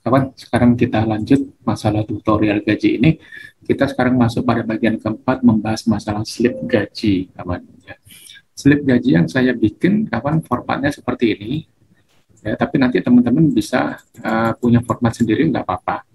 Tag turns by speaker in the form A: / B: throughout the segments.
A: kawan, sekarang kita lanjut masalah tutorial gaji ini. Kita sekarang masuk pada bagian keempat, membahas masalah slip gaji, kawan. Ya. Slip gaji yang saya bikin, kawan, formatnya seperti ini. Ya, tapi nanti teman-teman bisa punya format sendiri, nggak apa-apa.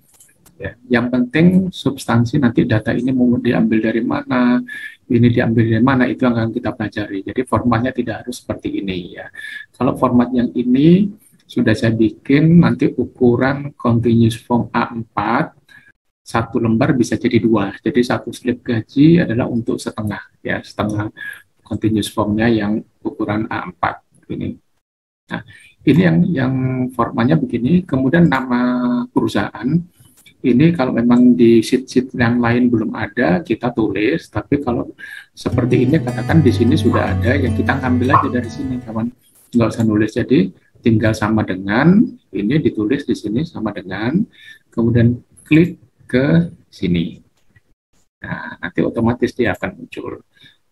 A: Ya. Yang penting substansi nanti data ini mau diambil dari mana, ini diambil dari mana, itu yang akan kita pelajari. Jadi formatnya tidak harus seperti ini ya. Kalau format yang ini sudah saya bikin, nanti ukuran continuous form A4, satu lembar bisa jadi dua. Jadi satu slip gaji adalah untuk setengah ya, setengah continuous formnya yang ukuran A4 ini. Nah, ini yang formatnya begini. Kemudian nama perusahaan ini kalau memang di sheet-sheet yang lain belum ada, kita tulis. Tapi kalau seperti ini, katakan di sini sudah ada, ya kita ambil aja dari sini, kawan. Nggak usah nulis. Jadi tinggal sama dengan, ini ditulis di sini sama dengan, kemudian klik ke sini. Nah, nanti otomatis dia akan muncul.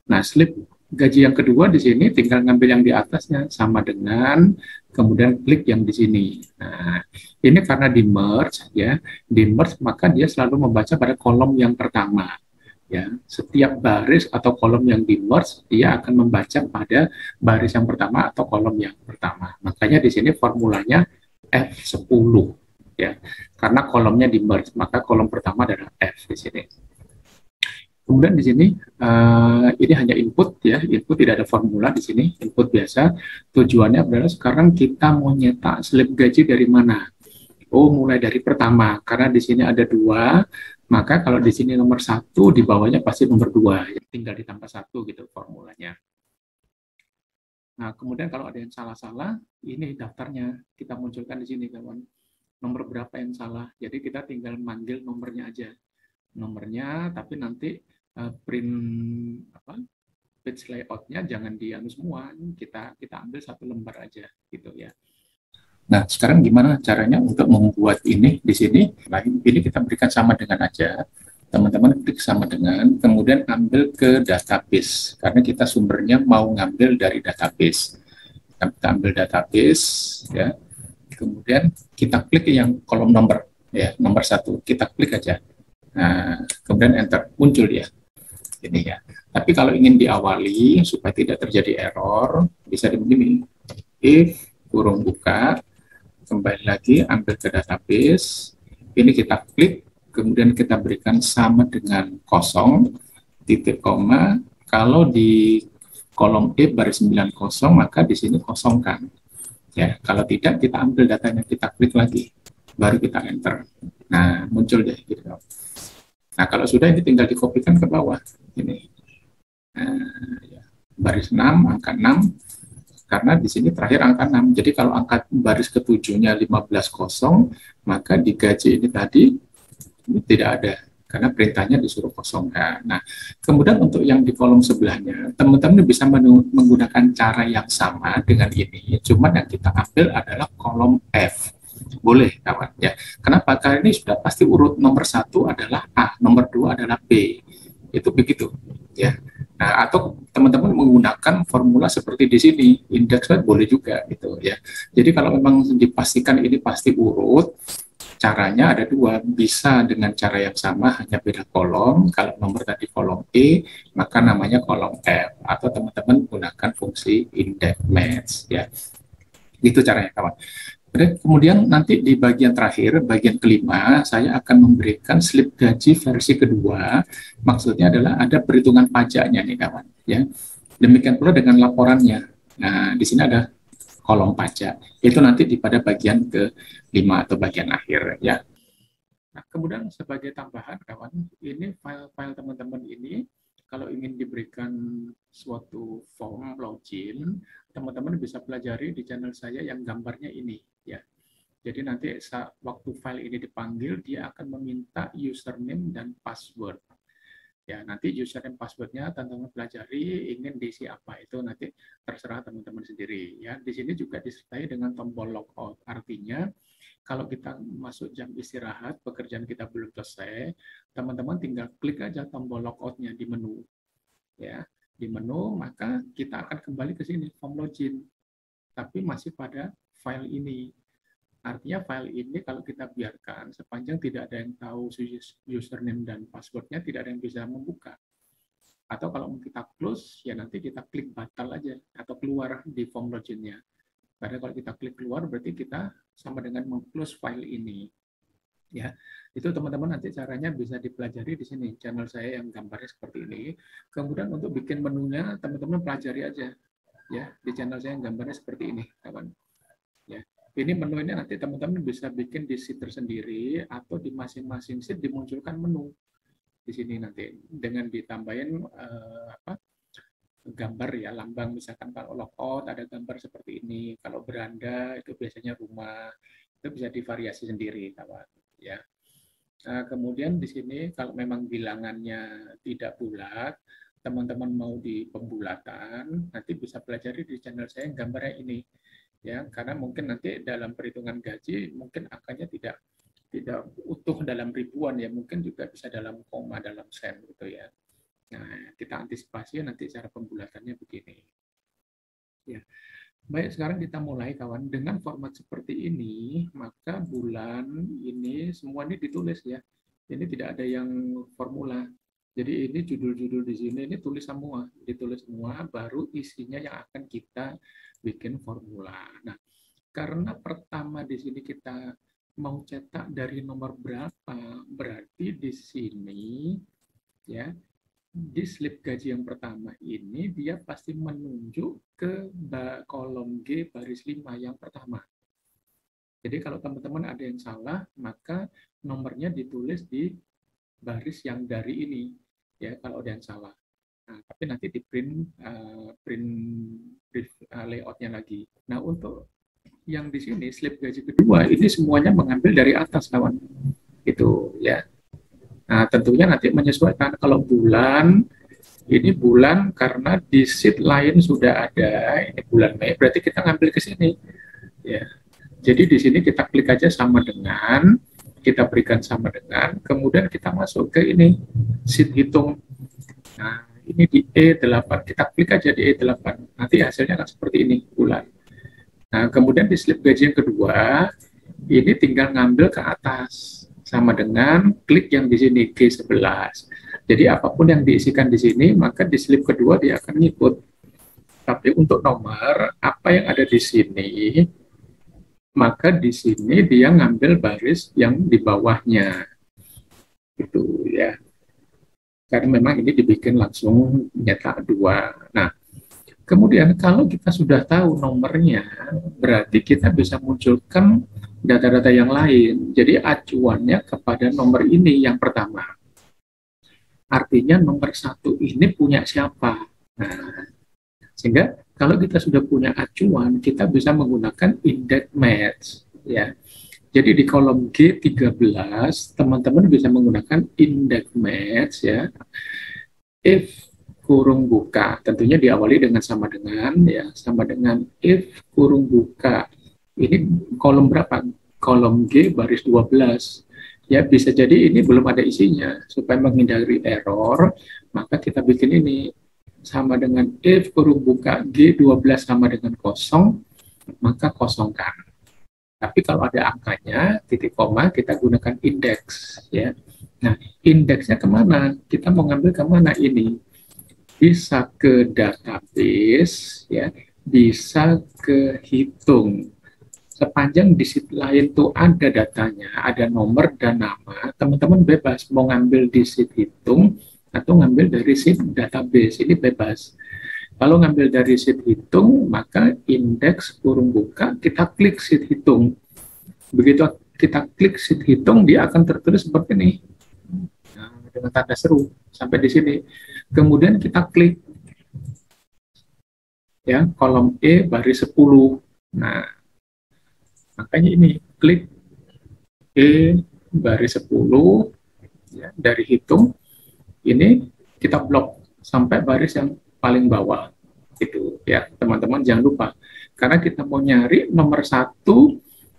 A: Nah, slip gaji yang kedua di sini tinggal ngambil yang di atasnya sama dengan, kemudian klik yang di sini. Nah, ini karena di merge ya, di merge maka dia selalu membaca pada kolom yang pertama. Ya, setiap baris atau kolom yang di merge dia akan membaca pada baris yang pertama atau kolom yang pertama. Makanya di sini formulanya F10 ya. Karena kolomnya di merge, maka kolom pertama adalah F di sini. Kemudian di sini ini hanya input ya, input tidak ada formula di sini, input biasa. Tujuannya adalah sekarang kita mau nyetak slip gaji dari mana? Oh, mulai dari pertama, karena di sini ada dua, maka kalau di sini nomor satu, di bawahnya pasti nomor dua, tinggal ditambah satu gitu formulanya. Nah, kemudian kalau ada yang salah-salah, ini daftarnya kita munculkan di sini, kawan. Nomor berapa yang salah? Jadi kita tinggal manggil nomornya aja, nomornya, tapi nanti print apa page layoutnya jangan dianu semua, kita ambil satu lembar aja gitu ya. Nah, sekarang gimana caranya untuk membuat ini di sini? Nah, ini kita berikan sama dengan aja. Teman-teman klik sama dengan, kemudian ambil ke database. Karena kita sumbernya mau ngambil dari database. Kita ambil database, ya. Kemudian kita klik yang kolom nomor, ya, nomor satu. Kita klik aja. Nah, kemudian enter, muncul dia. Ini ya. Tapi kalau ingin diawali supaya tidak terjadi error, bisa begini. If kurung buka, kembali lagi ambil ke database, ini kita klik, kemudian kita berikan sama dengan kosong, titik koma, kalau di kolom E baris 90, maka di sini kosongkan. Ya, kalau tidak, kita ambil datanya, kita klik lagi, baru kita enter. Nah, muncul deh. Gitu. Nah, kalau sudah, ini tinggal dikopikan ke bawah. Ini. Nah, ya. Baris 6, angka 6, karena di sini terakhir angka 6. Jadi kalau angka baris ketujuhnya 15,0, maka di gaji ini tadi ini tidak ada, karena perintahnya disuruh kosongkan. Nah, kemudian untuk yang di kolom sebelahnya, teman-teman bisa menggunakan cara yang sama dengan ini, cuma yang kita ambil adalah kolom F. Boleh, kawan. Ya. Kenapa? Karena ini sudah pasti urut nomor satu adalah A, nomor dua adalah B. Itu begitu. Ya. Nah, atau teman-teman menggunakan formula seperti di sini, index rate boleh juga gitu ya. Jadi kalau memang dipastikan ini pasti urut, caranya ada dua, bisa dengan cara yang sama hanya beda kolom. Kalau nomor tadi kolom E, maka namanya kolom F, atau teman-teman gunakan fungsi index match ya. Itu caranya, kawan. Kemudian nanti di bagian terakhir, bagian kelima, saya akan memberikan slip gaji versi kedua. Maksudnya adalah ada perhitungan pajaknya nih, kawan. Ya, demikian pula dengan laporannya. Nah, di sini ada kolom pajak. Itu nanti di pada bagian kelima atau bagian akhir ya. Nah, kemudian sebagai tambahan, kawan, ini file-file teman-teman ini kalau ingin diberikan suatu form login, teman-teman bisa pelajari di channel saya yang gambarnya ini ya. Jadi nanti waktu file ini dipanggil, dia akan meminta username dan password. Ya, nanti username passwordnya teman-teman pelajari, ingin diisi apa itu nanti terserah teman-teman sendiri. Ya, di sini juga disertai dengan tombol logout. Artinya kalau kita masuk jam istirahat, pekerjaan kita belum selesai, teman-teman tinggal klik aja tombol logoutnya di menu. Ya, di menu maka kita akan kembali ke sini form login, tapi masih pada file ini. Artinya file ini kalau kita biarkan, sepanjang tidak ada yang tahu username dan passwordnya, tidak ada yang bisa membuka. Atau kalau mau kita close, ya nanti kita klik batal aja, atau keluar di form login-nya. Karena kalau kita klik keluar, berarti kita sama dengan meng-close file ini. Ya, itu teman-teman nanti caranya bisa dipelajari di sini. Channel saya yang gambarnya seperti ini. Kemudian untuk bikin menunya, teman-teman pelajari aja. Ya, di channel saya yang gambarnya seperti ini, kawan. Ya, ini menu ini nanti teman-teman bisa bikin di sheet tersendiri atau di masing-masing sheet dimunculkan menu di sini nanti dengan ditambahin gambar ya, lambang, misalkan kalau logout ada gambar seperti ini, kalau beranda itu biasanya rumah, itu bisa divariasi sendiri kawan ya. Nah, kemudian di sini kalau memang bilangannya tidak bulat, teman-teman mau di pembulatan, nanti bisa pelajari di channel saya yang gambarnya ini ya, karena mungkin nanti dalam perhitungan gaji mungkin angkanya tidak utuh dalam ribuan ya, mungkin juga bisa dalam koma, dalam sen gitu ya. Nah, kita antisipasi nanti cara pembulatannya begini. Ya. Baik, sekarang kita mulai kawan. Dengan format seperti ini, maka bulan ini semua ini ditulis ya. Ini tidak ada yang formula. Jadi ini judul-judul di sini ini tulis semua, ditulis semua, baru isinya yang akan kita bikin formula. Nah, karena pertama di sini kita mau cetak dari nomor berapa, berarti di sini ya di slip gaji yang pertama ini dia pasti menunjuk ke kolom G baris 5 yang pertama. Jadi kalau teman-teman ada yang salah, maka nomornya ditulis di baris yang dari ini ya kalau ada yang salah. Nah, tapi nanti di print layoutnya lagi. Nah, untuk yang di sini slip gaji kedua ini semuanya mengambil dari atas kawan. Itu ya. Nah, tentunya nanti menyesuaikan kalau bulan, ini bulan karena di sheet lain sudah ada, ini bulan Mei, berarti kita ngambil ke sini. Ya. Jadi di sini kita klik aja sama dengan, kita berikan sama dengan, kemudian kita masuk ke ini, sheet hitung. Nah, ini di E8, kita klik aja di E8, nanti hasilnya akan seperti ini, bulan. Nah, kemudian di slip gaji yang kedua, ini tinggal ngambil ke atas sama dengan klik yang di sini G11. Jadi apapun yang diisikan di sini, maka di slip kedua dia akan ngikut. Tapi untuk nomor, apa yang ada di sini, maka di sini dia ngambil baris yang di bawahnya. Itu ya. Karena memang ini dibikin langsung nyetak 2. Nah, kemudian kalau kita sudah tahu nomornya, berarti kita bisa munculkan data-data yang lain. Jadi acuannya kepada nomor ini yang pertama. Artinya nomor 1 ini punya siapa. Nah, sehingga kalau kita sudah punya acuan, kita bisa menggunakan index match. Ya. Jadi di kolom G13, teman-teman bisa menggunakan index match. Ya. If kurung buka, tentunya diawali dengan sama dengan, ya, sama dengan if kurung buka. Ini kolom berapa? Kolom G baris 12. Ya, bisa jadi ini belum ada isinya. Supaya menghindari error, maka kita bikin ini sama dengan if kurung buka G12 sama dengan kosong, maka kosongkan. Tapi kalau ada angkanya, titik koma, kita gunakan indeks. Ya. Nah, indeksnya kemana? Kita mau ngambil kemana ini? Bisa ke database, ya, bisa ke hitung. Sepanjang di sheet lain tuh ada datanya, ada nomor dan nama, teman-teman bebas mau ngambil di sheet hitung atau ngambil dari sheet database, ini bebas. Kalau ngambil dari sheet hitung, maka indeks kurung buka, kita klik sheet hitung. Begitu kita klik sheet hitung, dia akan tertulis seperti ini. Nah, dengan tanda seru, sampai di sini. Kemudian kita klik ya kolom E baris 10. Nah, makanya ini klik E baris 10 ya, dari hitung ini kita blok sampai baris yang paling bawah itu ya teman-teman, jangan lupa karena kita mau nyari nomor 1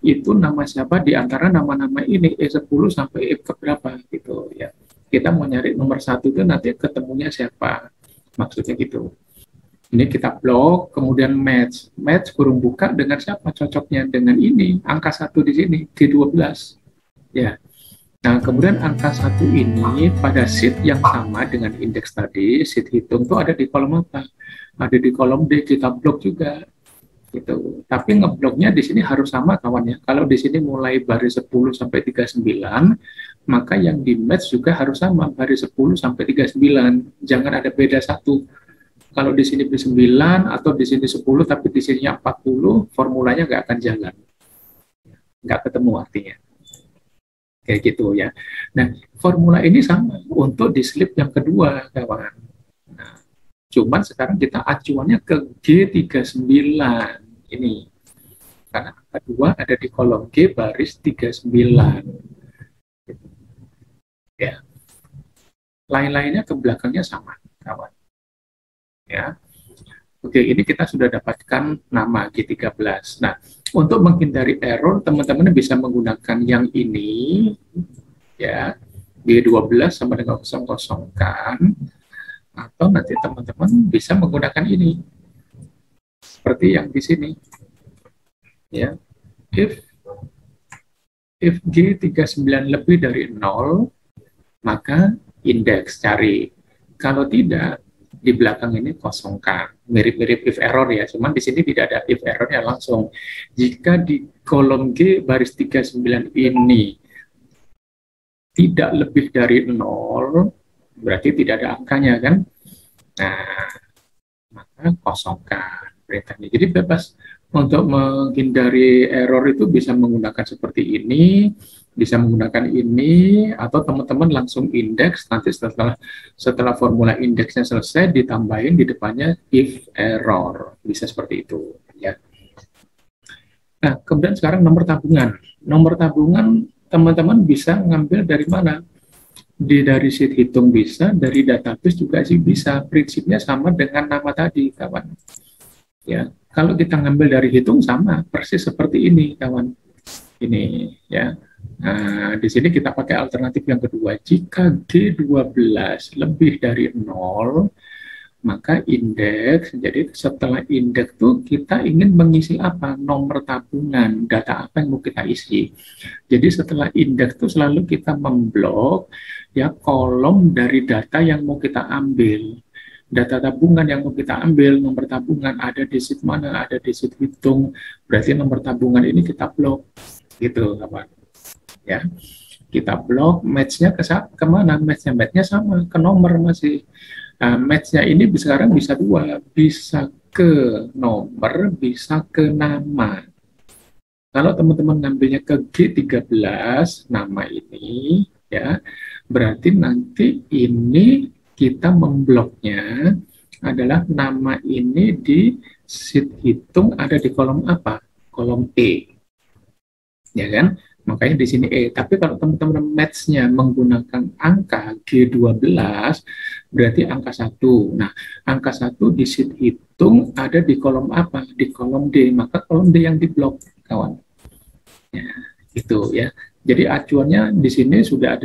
A: itu nama siapa di antara nama-nama ini E10 sampai E keberapa gitu ya. Kita mau nyari nomor 1 itu nanti ketemunya siapa, maksudnya gitu. Ini kita blok, kemudian match. Match kurung buka dengan siapa? Cocoknya dengan ini, angka 1 di sini, G12. Ya. Nah, kemudian angka 1 ini pada sheet yang sama dengan indeks tadi, sheet hitung tuh ada di kolom apa? Ada di kolom D, kita blok juga. Gitu. Tapi ngebloknya di sini harus sama kawannya. Kalau di sini mulai baris 10 sampai 39, maka yang di match juga harus sama, baris 10 sampai 39. Jangan ada beda satu. Kalau di sini 9 atau di sini 10 tapi di sini 40, formulanya nggak akan jalan. Nggak ketemu artinya. Kayak gitu ya. Nah, formula ini sama untuk di slip yang kedua, kawan. Nah, cuman sekarang kita acuannya ke G39 ini. Karena angka 2 ada di kolom G baris 39. Ya. Lain-lainnya ke belakangnya sama, kawan. Ya. Oke, ini kita sudah dapatkan nama G13. Nah, untuk menghindari error, teman-teman bisa menggunakan yang ini, ya, G12 sama dengan 00 kan, atau nanti teman-teman bisa menggunakan ini, seperti yang di sini. Ya, if G39 lebih dari 0, maka indeks cari. Kalau tidak, di belakang ini kosongkan. Mirip-mirip if error ya, cuman di sini tidak ada if errornya langsung. Jika di kolom G baris 39 ini tidak lebih dari 0, berarti tidak ada angkanya kan? Nah, maka kosongkan perintahnya. Jadi bebas untuk menghindari error itu bisa menggunakan seperti ini, bisa menggunakan ini, atau teman-teman langsung indeks, nanti setelah formula indeksnya selesai, ditambahin di depannya if error. Bisa seperti itu. Ya. Nah, kemudian sekarang nomor tabungan. Nomor tabungan, teman-teman bisa ngambil dari mana? Dari sheet hitung bisa, dari database juga sih bisa. Prinsipnya sama dengan nama tadi, kawan. Ya, kalau kita ngambil dari hitung sama, persis seperti ini, kawan. Ini, ya. Nah, di sini kita pakai alternatif yang kedua. Jika G12 lebih dari 0, maka indeks, jadi setelah indeks itu kita ingin mengisi apa? Nomor tabungan, data apa yang mau kita isi. Jadi setelah indeks itu selalu kita memblok ya kolom dari data yang mau kita ambil. Data tabungan yang mau kita ambil, nomor tabungan ada di sheet mana, ada di sheet hitung, berarti nomor tabungan ini kita blok. Gitu, kawan. Ya, kita blok, match-nya ke mana? Match-nya sama, ke nomor masih. Nah, match-nya ini sekarang bisa dua, bisa ke nomor, bisa ke nama. Kalau teman-teman ngambilnya ke G13, nama ini, ya, berarti nanti ini kita membloknya adalah nama ini di sheet hitung ada di kolom apa? Kolom E. Ya kan? Makanya di sini E. Tapi kalau teman-teman match-nya menggunakan angka G12, berarti angka 1. Nah, angka 1 di sheet hitung ada di kolom apa? Di kolom D. Maka kolom D yang diblok, kawan. Ya, itu ya. Jadi acuannya di sini sudah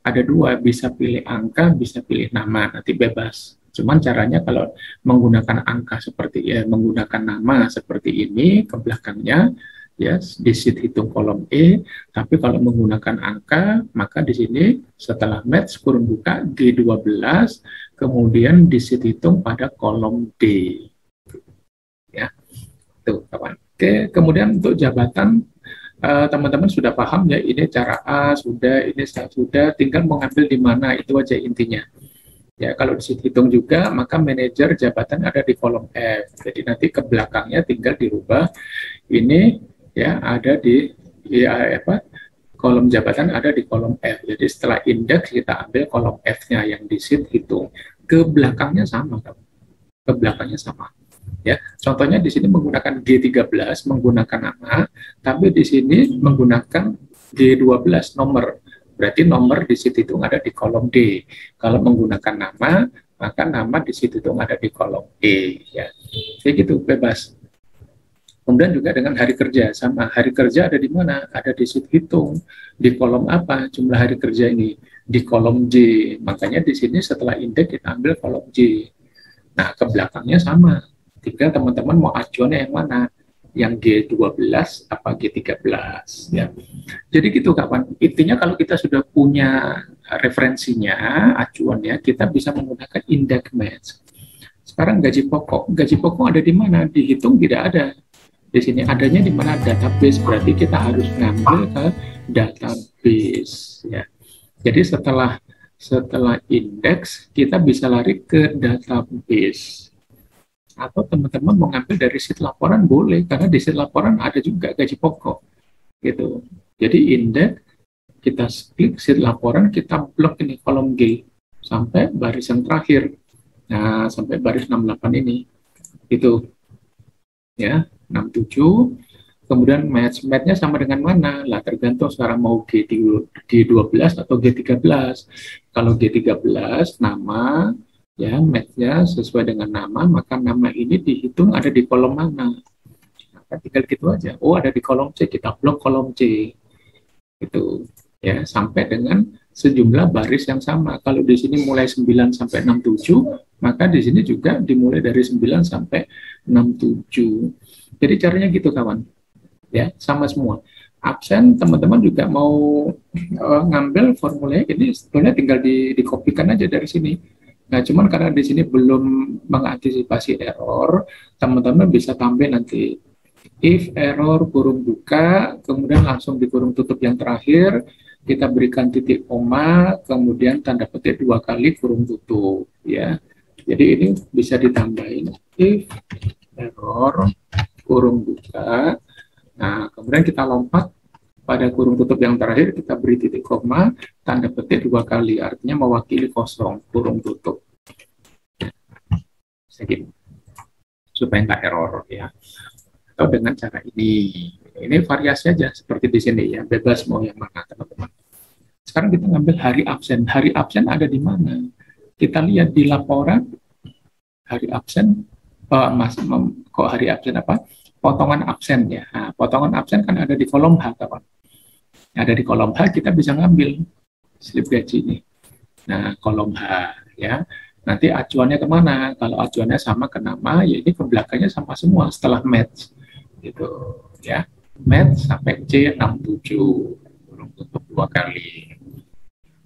A: ada dua, bisa pilih angka, bisa pilih nama, nanti bebas. Cuman caranya kalau menggunakan angka seperti menggunakan nama seperti ini ke belakangnya ya di sheet hitung kolom E, tapi kalau menggunakan angka maka di sini setelah match kurung buka G12 kemudian di sheet hitung pada kolom D. Ya. Tuh, kawan. Oke, kemudian untuk jabatan teman-teman sudah paham ya, ini cara A sudah, ini sudah, tinggal mengambil di mana, itu aja intinya. Ya, kalau di sheet hitung juga, maka manajer jabatan ada di kolom F. Jadi nanti ke belakangnya tinggal dirubah. Ini ya ada di kolom jabatan ada di kolom F. Jadi setelah indeks kita ambil kolom F-nya yang di sheet hitung. Ke belakangnya sama, ke belakangnya sama. Ya, contohnya di sini menggunakan G13 menggunakan nama, tapi di sini menggunakan G12 nomor. Berarti nomor di sheet hitung ada di kolom D. Kalau menggunakan nama, maka nama di sheet hitung ada di kolom E. Ya, kayak gitu, bebas. Kemudian juga dengan hari kerja sama. Hari kerja ada di mana? Ada di sheet hitung. Di kolom apa? Jumlah hari kerja ini di kolom J. Makanya di sini setelah indeks kita ambil kolom J. Nah, ke belakangnya sama. Tinggal teman-teman mau acuannya yang mana? Yang G12 apa G13 ya. Jadi gitu kawan. Intinya kalau kita sudah punya referensinya, acuannya, kita bisa menggunakan index match. Sekarang gaji pokok ada di mana? Dihitung tidak ada. Di sini adanya di mana? Database. Berarti kita harus ngambil ke database ya. Jadi setelah indeks kita bisa lari ke database. Atau teman-teman mau ngambil dari sheet laporan boleh, karena di sheet laporan ada juga gaji pokok gitu. Jadi indeks kita klik sheet laporan, kita blok ini kolom G sampai baris yang terakhir. Nah, sampai baris 68 ini. Itu ya, 67. Kemudian match-nya sama dengan mana? Lah tergantung sekarang mau G12 atau G13. Kalau G13 nama ya match-nya sesuai dengan nama, maka nama ini dihitung ada di kolom mana. Maka tinggal gitu aja. Oh, ada di kolom C, kita blok kolom C. Itu ya, sampai dengan sejumlah baris yang sama. Kalau di sini mulai 9 sampai 67, maka di sini juga dimulai dari 9 sampai 67. Jadi caranya gitu kawan. Ya, sama semua. Absen teman-teman juga mau ngambil formulanya, ini sebetulnya tinggal dikopikan aja dari sini. Nah, cuman karena di sini belum mengantisipasi error, teman-teman bisa tampil nanti if error kurung buka, kemudian langsung di kurung tutup yang terakhir, kita berikan titik koma, kemudian tanda petik 2 kali kurung tutup, ya. Jadi ini bisa ditambahin if error kurung buka. Nah, kemudian kita lompat pada kurung tutup yang terakhir, kita beri titik koma, tanda petik 2 kali, artinya mewakili kosong, kurung tutup. Sedikit, supaya nggak error ya. Atau dengan cara ini variasi aja, seperti di sini ya, bebas mau yang mana teman-teman. Sekarang kita ngambil hari absen. Hari absen ada di mana? Kita lihat di laporan, hari absen, kok hari absen apa? Potongan absen ya. Nah, potongan absen kan ada di kolom H, kawan. Ada di kolom H kita bisa ngambil slip gaji ini. Nah, kolom H ya. Nanti acuannya kemana? Kalau acuannya sama ke nama, ya ini ke belakangnya sama semua setelah match. Gitu ya. Match sampai C67. Kurung tutup 2 kali.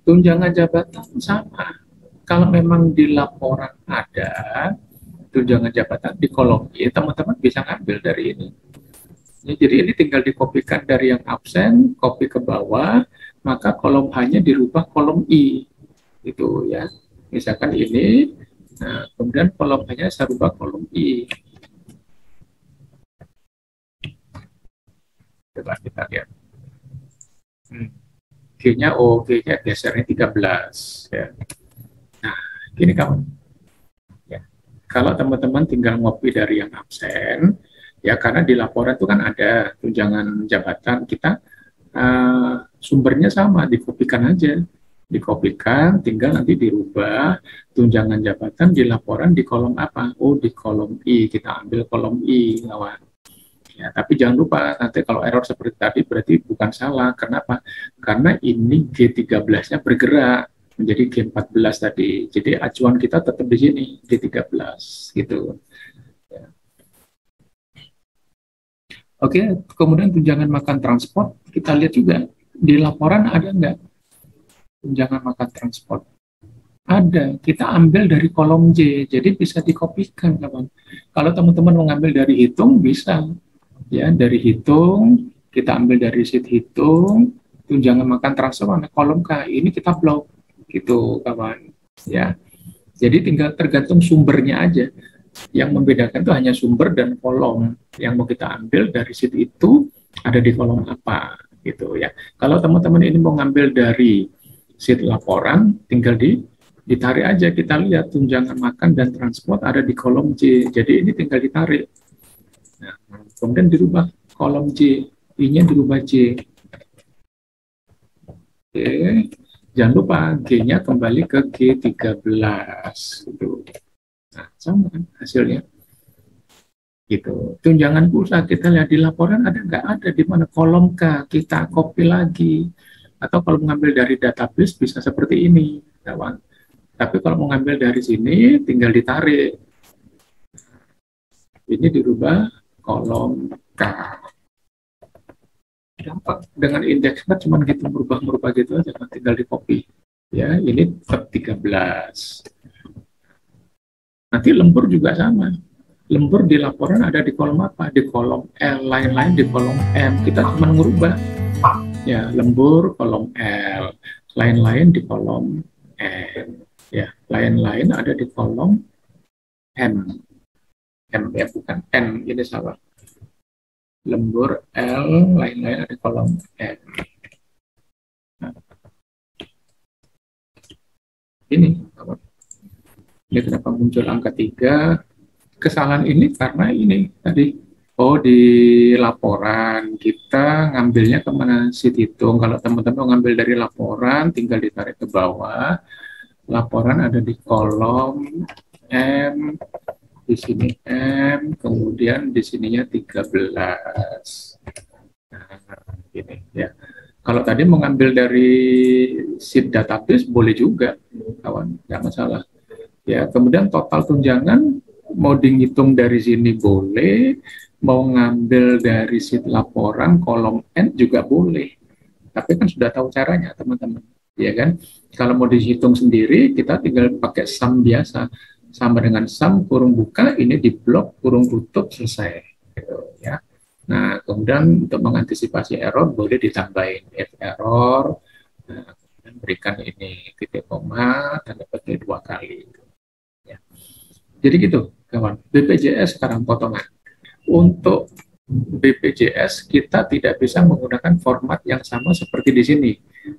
A: Tunjangan jabatan sama. Kalau memang di laporan ada tunjangan jabatan di kolom I, teman-teman bisa ngambil dari ini. Jadi ini tinggal dikopikan dari yang absen, copy ke bawah, maka kolom H-nya dirubah kolom I. Itu ya. Misalkan ini, nah, kemudian kolom H-nya saya rubah kolom I. Coba kita lihat. G-nya, G-nya gesernya 13. Ya. Nah, gini kawan. Kalau teman-teman tinggal ngopi dari yang absen, ya karena di laporan itu kan ada tunjangan jabatan, kita sumbernya sama, dikopikan aja. Dikopikan, tinggal nanti dirubah tunjangan jabatan di laporan di kolom apa? Oh, di kolom I, kita ambil kolom I, kawan. Ya, tapi jangan lupa, nanti kalau error seperti tadi berarti bukan salah. Kenapa? Karena ini G13-nya bergerak menjadi G14 tadi. Jadi acuan kita tetap di sini, G13 gitu. Ya. Oke, kemudian tunjangan makan transport, kita lihat juga di laporan ada nggak tunjangan makan transport? Ada, kita ambil dari kolom J, jadi bisa dikopikan, kawan. Kalau teman-teman mengambil dari hitung, bisa. Ya, dari hitung, kita ambil dari sheet hitung, tunjangan makan transport, mana kolom K, ini kita blok. Gitu kawan ya, jadi tinggal tergantung sumbernya aja. Yang membedakan itu hanya sumber dan kolom yang mau kita ambil dari sheet itu ada di kolom apa gitu ya. Kalau teman-teman ini mau ngambil dari sheet laporan, tinggal ditarik aja, kita lihat tunjangan makan dan transport ada di kolom J, jadi ini tinggal ditarik. Nah, kemudian dirubah kolom J, I-nya dirubah J. Oke. Jangan lupa G-nya kembali ke G13 gitu. Nah, sama kan hasilnya. Gitu. Tunjangan pulsa kita lihat di laporan ada nggak? Ada di mana? Kolom K, kita copy lagi. Atau kalau mengambil dari database bisa seperti ini, kawan. Tapi kalau mengambil dari sini tinggal ditarik. Ini dirubah kolom K. Gampang. Dengan indeks mat cuma gitu merubah gitu aja, tinggal di copy. Ya, ini tab 13. Nanti lembur juga sama. Lembur di laporan ada di kolom apa? Di kolom L, lain-lain di kolom M. Kita cuma merubah. Ya, lembur kolom L, lain-lain di kolom M. Ya, lain-lain ada di kolom M. M ya, bukan N, ini salah. Lembur L, lain-lain ada di kolom M. Nah, ini kenapa muncul angka 3? Kesalahan ini karena ini tadi, di laporan kita ngambilnya kemana sheet hitung. Kalau teman-teman ngambil dari laporan, tinggal ditarik ke bawah. Laporan ada di kolom M, di sini M, kemudian di sininya 13. Nah, gini ya. Kalau tadi mengambil dari sheet database boleh juga, kawan, nggak masalah. Ya, kemudian total tunjangan mau dihitung dari sini boleh, mau ngambil dari sheet laporan kolom N juga boleh. Tapi kan sudah tahu caranya, teman-teman. Ya kan? Kalau mau dihitung sendiri, kita tinggal pakai sum biasa. Sama dengan sum kurung buka, ini di blok kurung tutup, selesai. Gitu, ya. Nah, kemudian untuk mengantisipasi error, boleh ditambahin if error, nah, berikan ini titik koma, tanda petik 2 kali. Ya. Jadi gitu, kawan. BPJS sekarang potongan. Untuk BPJS kita tidak bisa menggunakan format yang sama seperti di sini.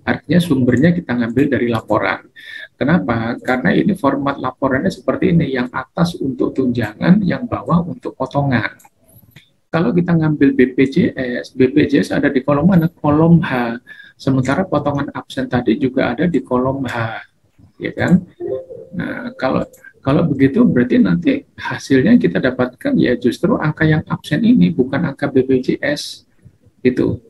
A: Artinya sumbernya kita ngambil dari laporan. Kenapa? Karena ini format laporannya seperti ini, yang atas untuk tunjangan, yang bawah untuk potongan. Kalau kita ngambil BPJS ada di kolom mana? Kolom H. Sementara potongan absen tadi juga ada di kolom H, ya kan? Nah, kalau begitu berarti nanti hasilnya kita dapatkan ya justru angka yang absen ini, bukan angka BPJS itu,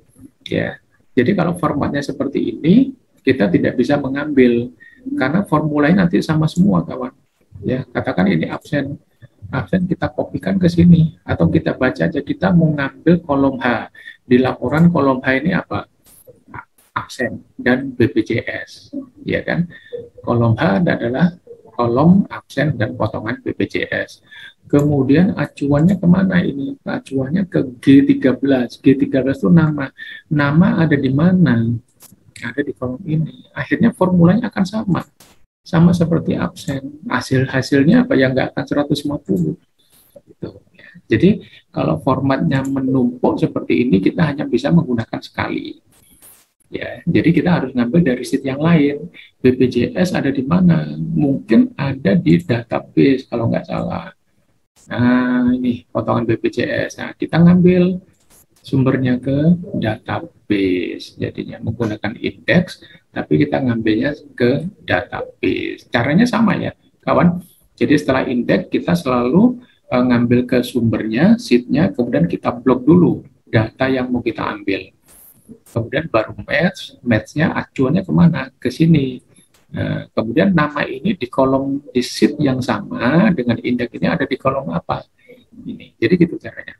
A: ya. Jadi kalau formatnya seperti ini, kita tidak bisa mengambil karena formulanya nanti sama semua, kawan. Ya, katakan ini absen kita kopikan ke sini atau kita baca aja, kita mau ngambil kolom H. Di laporan kolom H ini apa? Absen dan BPJS, ya kan? Kolom H adalah kolom absen dan potongan BPJS. Kemudian acuannya kemana ini? Acuannya ke G13. G13 itu nama. Nama ada di mana? Ada di kolom ini. Akhirnya formulanya akan sama. Sama seperti absen. Hasilnya apa? Yang nggak akan 150. Gitu. Jadi kalau formatnya menumpuk seperti ini, kita hanya bisa menggunakan sekali. Ya, jadi kita harus ngambil dari sheet yang lain. BPJS ada di mana? Mungkin ada di database kalau nggak salah. Nah, ini potongan BPJS. Nah, kita ngambil sumbernya ke database. Jadinya menggunakan indeks, tapi kita ngambilnya ke database. Caranya sama ya, kawan. Jadi setelah indeks, kita selalu ngambil ke sumbernya, sheet-nya, kemudian kita blok dulu data yang mau kita ambil. Kemudian baru match-nya acuannya kemana? Ke sini. Nah, kemudian nama ini di kolom di sheet yang sama dengan indeks ini ada di kolom apa? Ini. Jadi gitu caranya.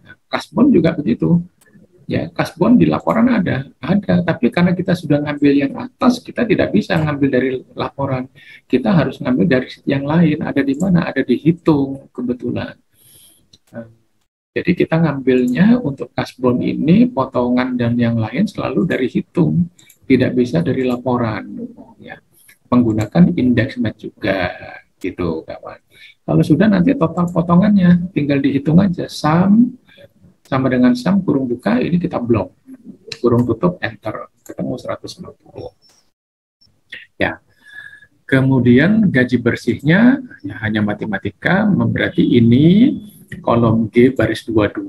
A: Nah, kasbon juga begitu. Ya, kasbon di laporan ada, tapi karena kita sudah ngambil yang atas, kita tidak bisa ngambil dari laporan. Kita harus ngambil dari sheet yang lain. Ada di mana? Ada di hitung kebetulan. Nah, jadi kita ngambilnya untuk kasbon ini, potongan dan yang lain selalu dari hitung, tidak bisa dari laporan. Ya, menggunakan indeks match juga, gitu kawan. Kalau sudah nanti total potongannya, tinggal dihitung aja. Sum sama dengan sum kurung buka, ini kita blok. Kurung tutup, enter. Ketemu 150. Ya. Kemudian gaji bersihnya ya, hanya matematika, berarti ini kolom G baris 22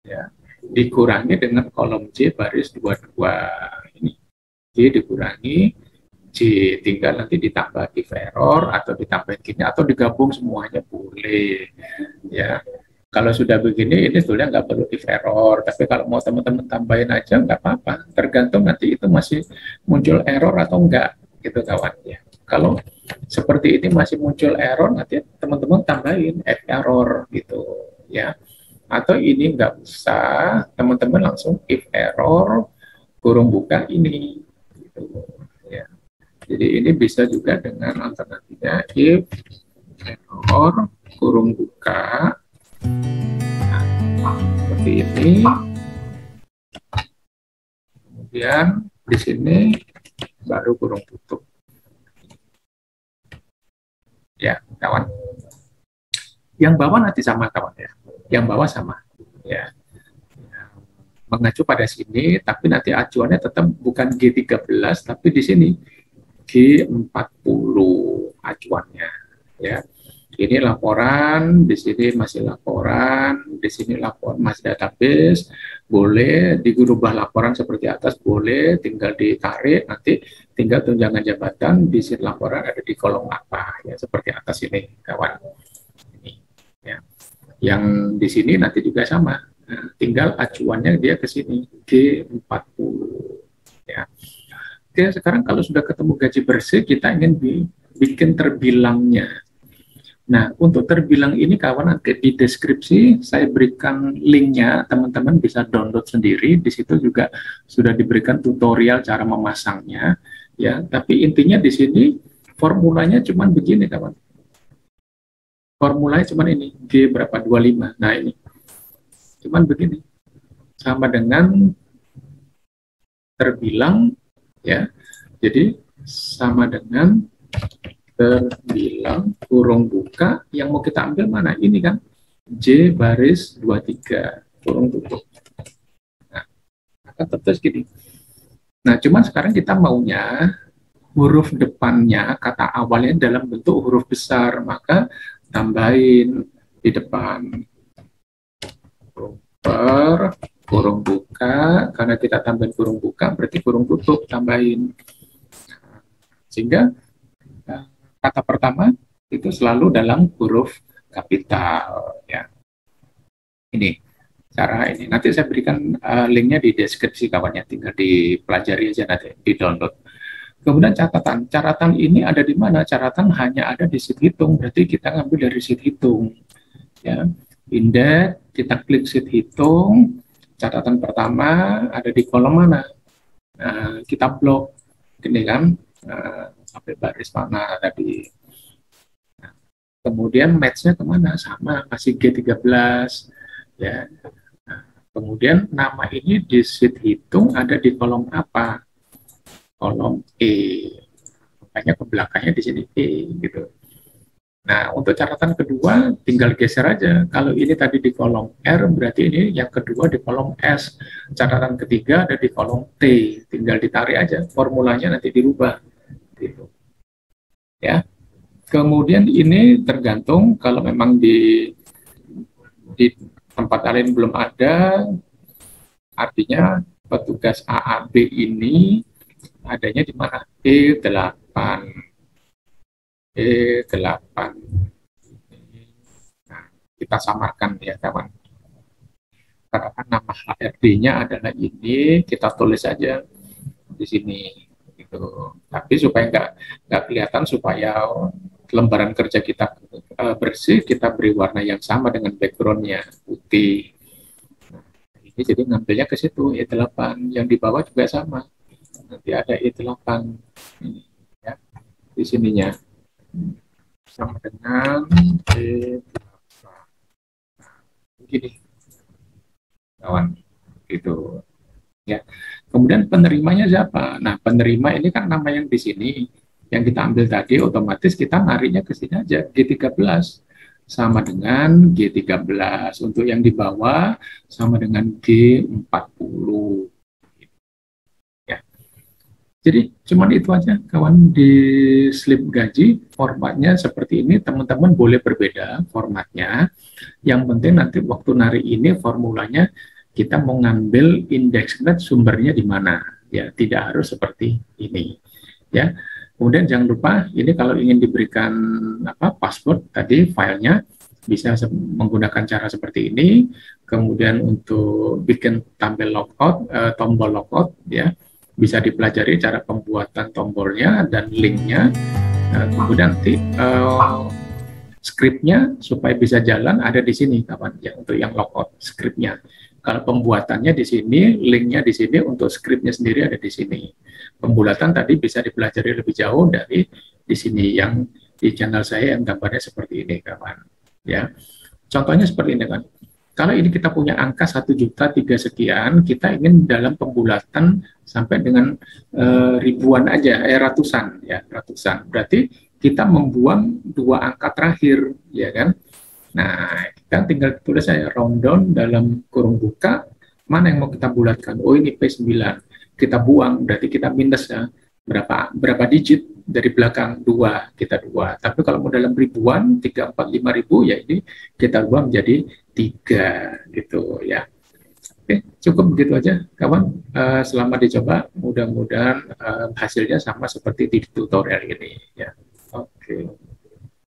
A: ya, dikurangi dengan kolom J baris 22. Ini G dikurangi J, tinggal nanti ditambah if error atau ditambah gini atau digabung semuanya boleh ya. Kalau sudah begini ini sebetulnya nggak perlu if error, tapi kalau mau teman-teman tambahin aja nggak apa-apa, tergantung nanti itu masih muncul error atau enggak gitu kawan ya. Kalau seperti ini masih muncul error, nanti teman-teman tambahin F error gitu ya. Atau ini nggak usah, teman-teman langsung if error kurung buka ini gitu ya. Jadi ini bisa juga dengan alternatifnya if error kurung buka, nah, seperti ini. Kemudian di sini baru kurung tutup ya kawan. Yang bawah nanti sama kawan ya, yang bawah sama ya, mengacu pada sini, tapi nanti acuannya tetap bukan G13 tapi di sini G40 acuannya ya. Ini laporan, di sini masih laporan, di sini laporan masih database, boleh dirubah laporan seperti atas, boleh tinggal ditarik, nanti tinggal tunjangan jabatan, di sini laporan ada di kolom apa, ya seperti atas ini, kawan. Ini, ya. Yang di sini nanti juga sama, nah, tinggal acuannya dia ke sini, G40. Ya. Oke, sekarang kalau sudah ketemu gaji bersih, kita ingin bikin terbilangnya. Nah, untuk terbilang ini kawan, nanti di deskripsi saya berikan linknya, teman-teman bisa download sendiri. Di situ juga sudah diberikan tutorial cara memasangnya, ya. Tapi intinya di sini formulanya cuma begini, kawan. Formulanya cuma ini, G berapa? 25. Nah, ini cuman begini. Sama dengan terbilang, ya. Jadi sama dengan terbilang kurung buka, yang mau kita ambil mana? Ini kan J baris 23 kurung tutup. Nah, akan tertulis gini. Nah, cuman sekarang kita maunya huruf depannya, kata awalnya dalam bentuk huruf besar, maka tambahin di depan per kurung buka, karena kita tambahin kurung buka berarti kurung tutup tambahin. Sehingga kata pertama itu selalu dalam huruf kapital ya. Ini cara ini. Nanti saya berikan linknya di deskripsi kawannya, tinggal dipelajari aja nanti, di download. Kemudian catatan ini ada di mana? Catatan hanya ada di sheet hitung, berarti kita ngambil dari sheet hitung. Ya, indeks, kita klik sheet hitung. Catatan pertama ada di kolom mana? Kita blok, ini kan. Sampai baris mana tadi. Nah, kemudian match-nya kemana? Sama, masih G13. Ya. Nah, kemudian nama ini di sheet hitung ada di kolom apa? Kolom E. Makanya ke belakangnya di sini E gitu. Nah, untuk catatan kedua tinggal geser aja. Kalau ini tadi di kolom R, berarti ini yang kedua di kolom S. Catatan ketiga ada di kolom T. Tinggal ditarik aja. Formulanya nanti dirubah. Gitu. Ya. Kemudian ini tergantung kalau memang di tempat lain belum ada, artinya petugas AAB ini adanya di mana? E8. E8. Nah, kita samarkan ya kawan. Karena nama HRD-nya adalah ini, kita tulis aja di sini. Gitu. Tapi supaya nggak kelihatan, supaya lembaran kerja kita bersih, kita beri warna yang sama dengan backgroundnya putih. Nah, ini jadi ngambilnya ke situ E8, yang di bawah juga sama. Nanti ada E8 ini, ya, di sininya sama dengan E8. Begini, kawan, gitu. Ya. Kemudian penerimanya siapa? Nah, penerima ini kan nama yang di sini, yang kita ambil tadi, otomatis kita nariknya ke sini aja, G13 sama dengan G13. Untuk yang di bawah sama dengan G40. Ya. Jadi cuman itu aja kawan, di slip gaji formatnya seperti ini. Teman-teman boleh berbeda formatnya. Yang penting nanti waktu narik ini formulanya kita mau ngambil indeks net sumbernya di mana, ya tidak harus seperti ini, ya. Kemudian jangan lupa ini kalau ingin diberikan password tadi filenya bisa menggunakan cara seperti ini. Kemudian untuk bikin tombol logout ya, bisa dipelajari cara pembuatan tombolnya dan linknya. Kemudian nanti skripnya supaya bisa jalan ada di sini kawan ya, untuk yang logout skripnya. Kalau pembuatannya di sini, linknya di sini, untuk skripnya sendiri ada di sini. Pembulatan tadi bisa dipelajari lebih jauh dari di sini, yang di channel saya yang gambarnya seperti ini kawan ya. Contohnya seperti ini kan. Kalau ini kita punya angka 1.000.003 sekian, kita ingin dalam pembulatan sampai dengan ribuan aja, ratusan ya, ratusan. Berarti kita membuang dua angka terakhir, ya kan? Nah, kita tinggal tulis saya rundown dalam kurung buka, mana yang mau kita bulatkan? Oh, ini P9. Kita buang, berarti kita minus ya. Berapa digit dari belakang? Dua, kita dua. Tapi kalau mau dalam ribuan, 3, 4, 5 ribu, ya ini kita buang menjadi 3, gitu ya. Oke, cukup begitu aja, kawan. Selamat dicoba. Mudah-mudahan hasilnya sama seperti di tutorial ini. Ya, oke.